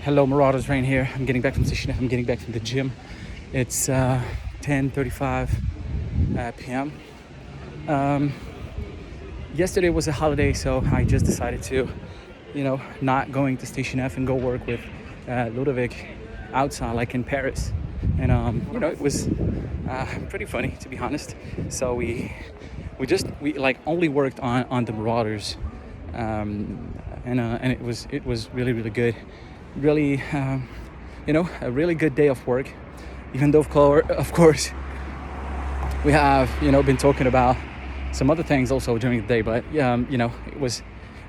Hello, Marauders, Rain here. I'm getting back from Station F. I'm getting back from the gym. It's 10:35 p.m. Yesterday was a holiday, so I just decided to, not going to Station F and go work with Ludovic outside, like in Paris. And it was pretty funny, to be honest. So we only worked on the Marauders, and it was really good. Really, a really good day of work. Even though, of course, we have been talking about some other things also during the day, but it was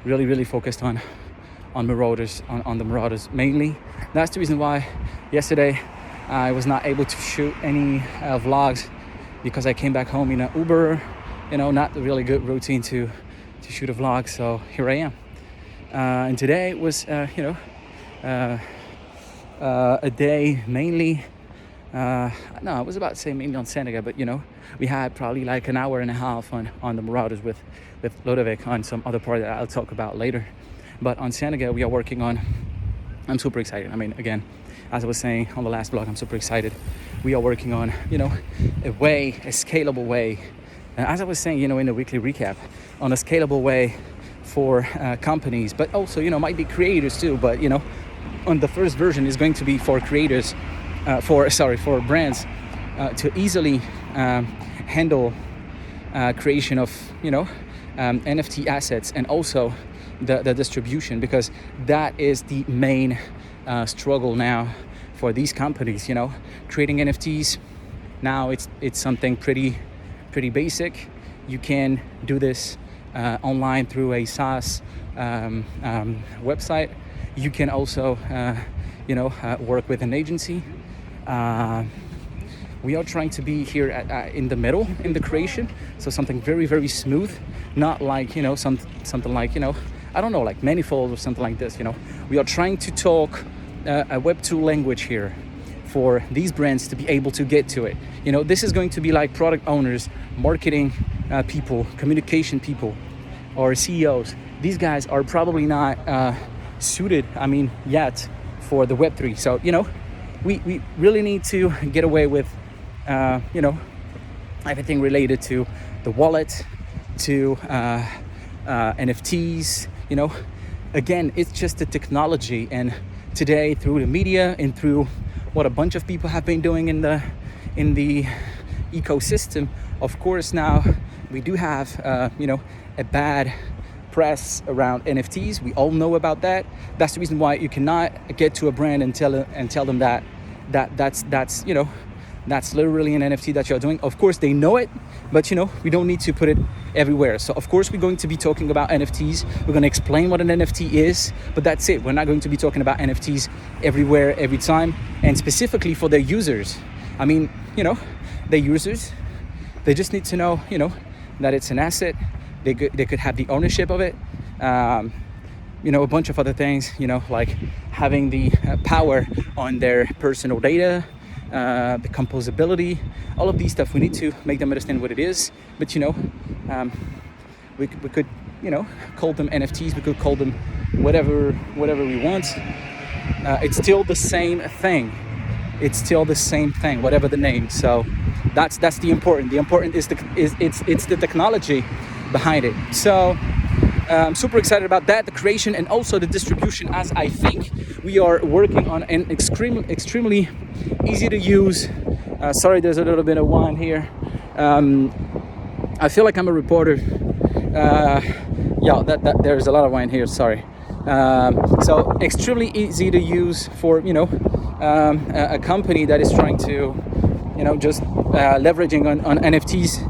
really focused on Marauders, on the Marauders mainly. That's the reason why yesterday I was not able to shoot any vlogs, because I came back home in an Uber. Not a really good routine to shoot a vlog. So here I am, and today was a day mainly. I was about to say mainly on Senegal, but we had probably like an hour and a half on the Marauders with Ludovic on some other part that I'll talk about later. But on Senegal, we are working on. I'm super excited. I mean, again, as I was saying on the last vlog, I'm super excited. We are working on a scalable way. As I was saying, in the weekly recap, on a scalable way for companies, but also might be creators too. But on the first version is going to be for creators, for brands to easily handle creation of NFT assets, and also the distribution, because that is the main struggle now for these companies. Creating NFTs now, it's something pretty basic. You can do this online through a SaaS website. You can also work with an agency. We are trying to be here in the middle in the creation, so something very smooth, not like something like I don't know, like Manifold or something like this. We are trying to talk a Web2 language here for these brands to be able to get to it. This is going to be like product owners, marketing people, communication people, or CEOs. These guys are probably not suited, yet for the Web3. So we really need to get away with everything related to the wallet, to NFTs. Again, it's just the technology, and today through the media and through what a bunch of people have been doing in the ecosystem, of course now we do have a bad press around NFTs. We all know about that. That's the reason why you cannot get to a brand and tell them that's literally an NFT that you're doing. Of course they know it, but we don't need to put it everywhere. So of course we're going to be talking about NFTs. We're going to explain what an NFT is, but that's it. We're not going to be talking about NFTs everywhere, every time, and specifically for their users. The users, they just need to know, that it's an asset. They could have the ownership of it. A bunch of other things, like having the power on their personal data, the composability, all of these stuff. We need to make them understand what it is. But we could call them NFTs. We could call them whatever we want. It's still the same thing. Whatever the name. So that's the important. The important is it's the technology behind it. So I'm super excited about that, the creation and also the distribution, as I think we are working on an extremely easy to use. Sorry, there's a little bit of wine here. I feel like I'm a reporter. That there's a lot of wine here. Sorry. So extremely easy to use for a company that is trying to just leveraging on NFTs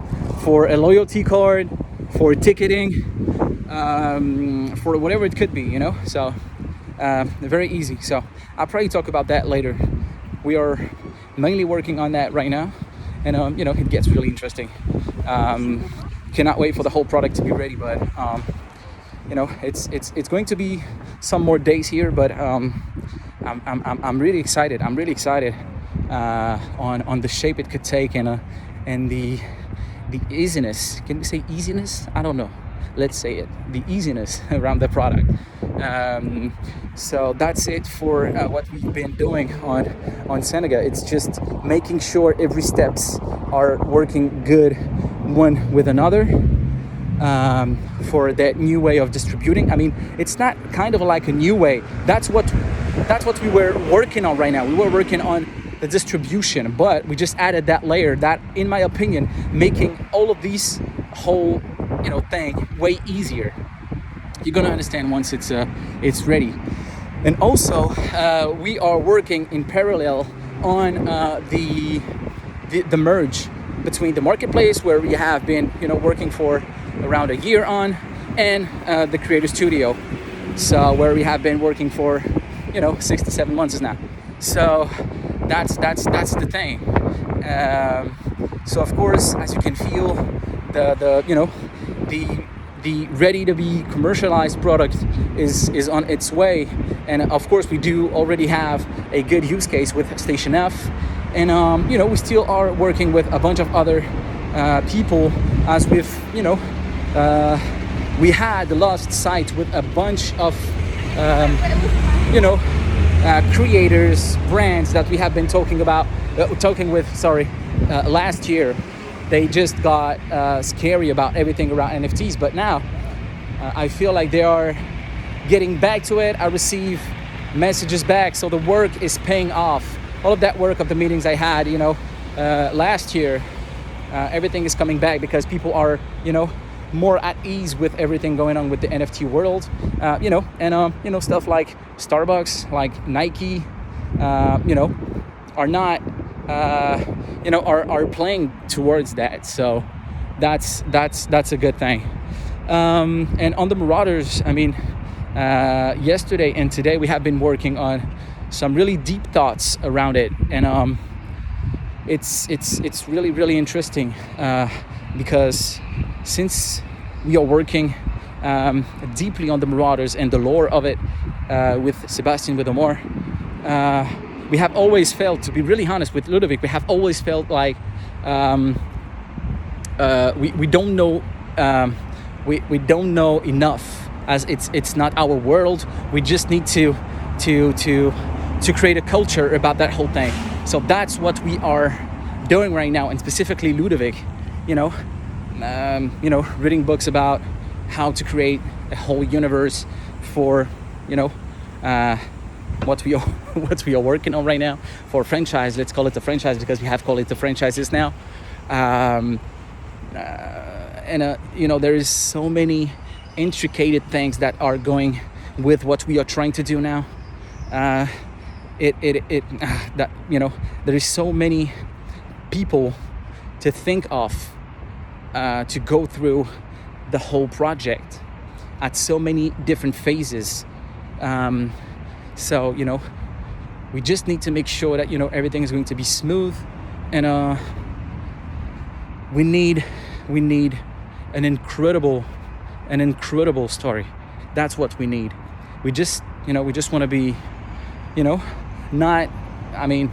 for a loyalty card, for ticketing, for whatever it could be, so very easy. So I'll probably talk about that later. We are mainly working on that right now, and it gets really interesting. Cannot wait for the whole product to be ready, but it's going to be some more days here, but I'm really excited. I'm really excited on the shape it could take, and the easiness. Can we say easiness? I don't know. let's say it, the easiness around the product. So that's it for what we've been doing on Senega. It's just making sure every steps are working good one with another, for that new way of distributing. I mean, it's not kind of like a new way. That's what we were working on right now. We were working on the distribution, but we just added that layer that, in my opinion, making all of these whole thing way easier. You're gonna understand once it's ready. And also we are working in parallel on the merge between the marketplace, where we have been working for around a year on, and the creator studio, so where we have been working for 6 to 7 months now. So that's the thing. So of course, as you can feel, the ready to be commercialized product is on its way. And of course, we do already have a good use case with Station F, and we still are working with a bunch of other people, as we've we had lost sight with a bunch of creators, brands that we have been talking with last year. They just got scary about everything around NFTs, but now I feel like they are getting back to it. I receive messages back, so the work is paying off. All of that work of the meetings I had last year, everything is coming back because people are more at ease with everything going on with the NFT world, and stuff like Starbucks, like Nike, are not are playing towards that. So that's a good thing. And on the Marauders, I mean, yesterday and today we have been working on some really deep thoughts around it, and it's really interesting, because since we are working deeply on the Marauders and the lore of it, with Sebastian, with Omar, we have always felt, to be really honest with Ludovic, we have always felt like we don't know we don't know enough, as it's not our world. We just need to create a culture about that whole thing. So that's what we are doing right now, and specifically Ludovic, reading books about how to create a whole universe for what we are working on right now for franchise. Let's call it a franchise, because we have called it the franchises now. There is so many intricate things that are going with what we are trying to do now. There is so many people to think of, to go through the whole project at so many different phases. So we just need to make sure that everything is going to be smooth, and we need an incredible story. That's what we need. We just want to be not, I mean,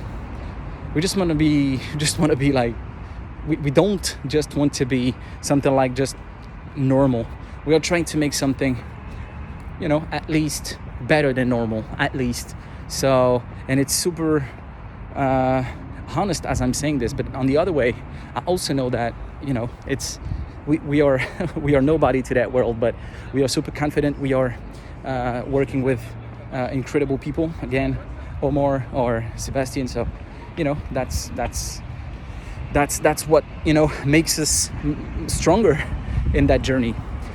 we just want to be like, we don't just want to be something like just normal. We are trying to make something at least better than normal, at least. So, and it's super honest as I'm saying this, but on the other way, I also know that it's we are we are nobody to that world, but we are super confident. We are working with incredible people, again, Omar or Sebastian. So that's what makes us stronger in that journey.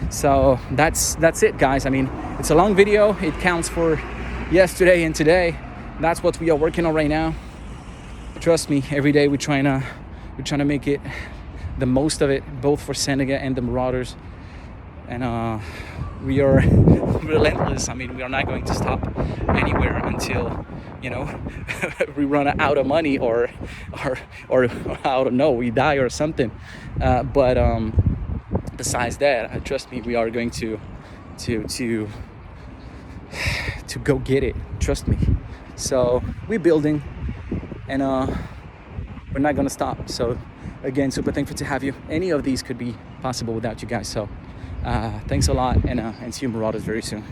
So that's it, guys. I mean, it's a long video. It counts for yesterday and today. That's what we are working on right now. Trust me, every day we're trying to make it the most of it, both for Senega and the Marauders. And we are relentless. I mean, we are not going to stop anywhere until we run out of money or I don't know, we die or something. But besides that, trust me, we are going to go get it. Trust me. So we're building, and we're not gonna stop. So again, super thankful to have you. Any of these could be possible without you guys. So Thanks a lot, and see you Marauders very soon.